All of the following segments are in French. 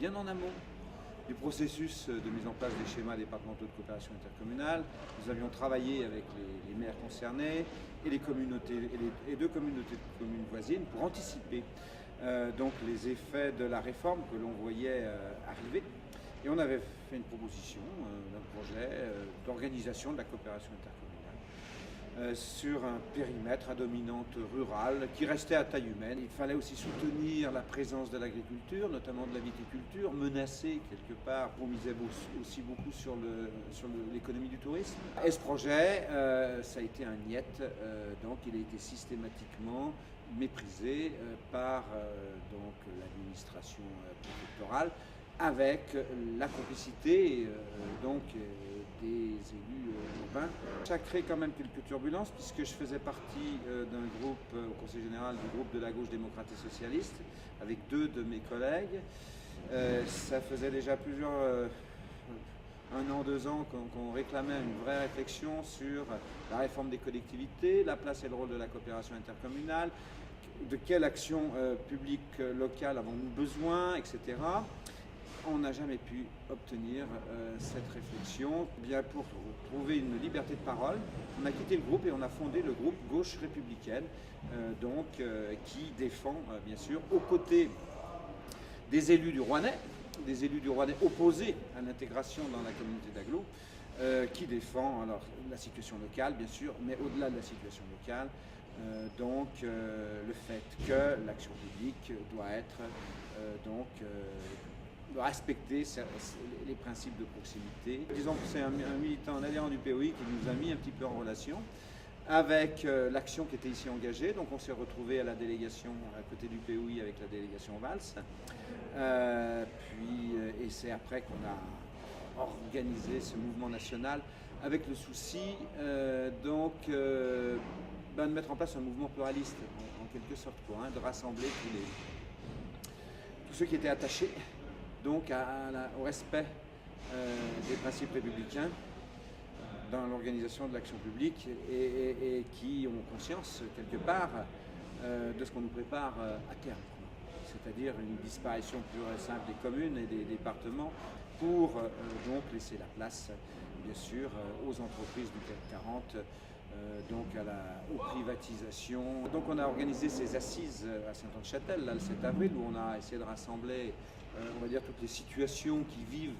bien en amont du processus de mise en place des schémas départementaux de coopération intercommunale. Nous avions travaillé avec les maires concernés et les communautés, et les deux communautés de communes voisines pour anticiper donc les effets de la réforme que l'on voyait arriver. Et on avait fait une proposition d'un projet d'organisation de la coopération intercommunale sur un périmètre à dominante rurale qui restait à taille humaine. Il fallait aussi soutenir la présence de l'agriculture, notamment de la viticulture, menacée quelque part. On misait aussi beaucoup sur l'économie du tourisme. Et ce projet, ça a été un niet, donc il a été systématiquement méprisé par donc l'administration préfectorale, avec la complicité donc des élus urbains. Ça a créé quand même quelques turbulences puisque je faisais partie d'un groupe au Conseil général du groupe de la gauche démocrate et socialiste avec deux de mes collègues. Ça faisait déjà un an, 2 ans qu'on réclamait une vraie réflexion sur la réforme des collectivités, la place et le rôle de la coopération intercommunale, de quelle action publique locale avons-nous besoin, etc. On n'a jamais pu obtenir cette réflexion. Bien, pour trouver une liberté de parole, on a quitté le groupe et on a fondé le groupe Gauche républicaine, qui défend, bien sûr, aux côtés des élus du Rouennais opposés à l'intégration dans la communauté d'agglo, qui défend alors la situation locale, bien sûr, mais au-delà de la situation locale, le fait que l'action publique doit être doit respecter les principes de proximité. Disons que c'est un militant, un adhérent du POI qui nous a mis un petit peu en relation avec l'action qui était ici engagée. Donc on s'est retrouvé à la délégation, à côté du POI avec la délégation Valls. Et c'est après qu'on a organisé ce mouvement national avec le souci de mettre en place un mouvement pluraliste, en quelque sorte, de rassembler tous ceux qui étaient attachés donc au respect des principes républicains dans l'organisation de l'action publique et qui ont conscience quelque part de ce qu'on nous prépare à terme, c'est-à-dire une disparition pure et simple des communes et des départements pour donc laisser la place bien sûr aux entreprises du CAC 40, aux privatisations. Donc on a organisé ces assises à Saint-Anne-de-Châtel, là, le 7 avril, où on a essayé de rassembler on va dire toutes les situations qui vivent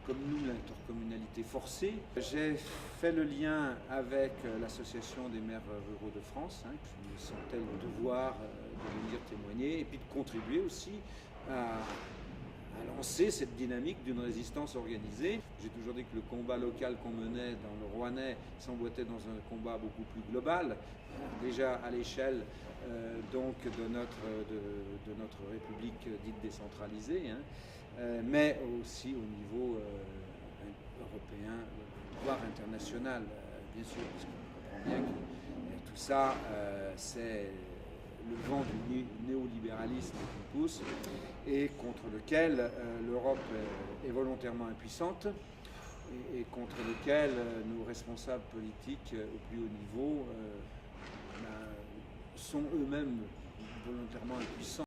comme nous l'intercommunalité forcée. J'ai fait le lien avec l'association des maires ruraux de France, qui me sentait le devoir de venir témoigner et puis de contribuer aussi à lancer cette dynamique d'une résistance organisée. J'ai toujours dit que le combat local qu'on menait dans le Rouennais s'emboîtait dans un combat beaucoup plus global, déjà à l'échelle de notre République dite décentralisée, mais aussi au niveau européen, voire international, bien sûr, parce qu'on comprend bien que tout ça, c'est le vent du néolibéralisme qui pousse et contre lequel l'Europe est volontairement impuissante et contre lequel nos responsables politiques au plus haut niveau sont eux-mêmes volontairement impuissants.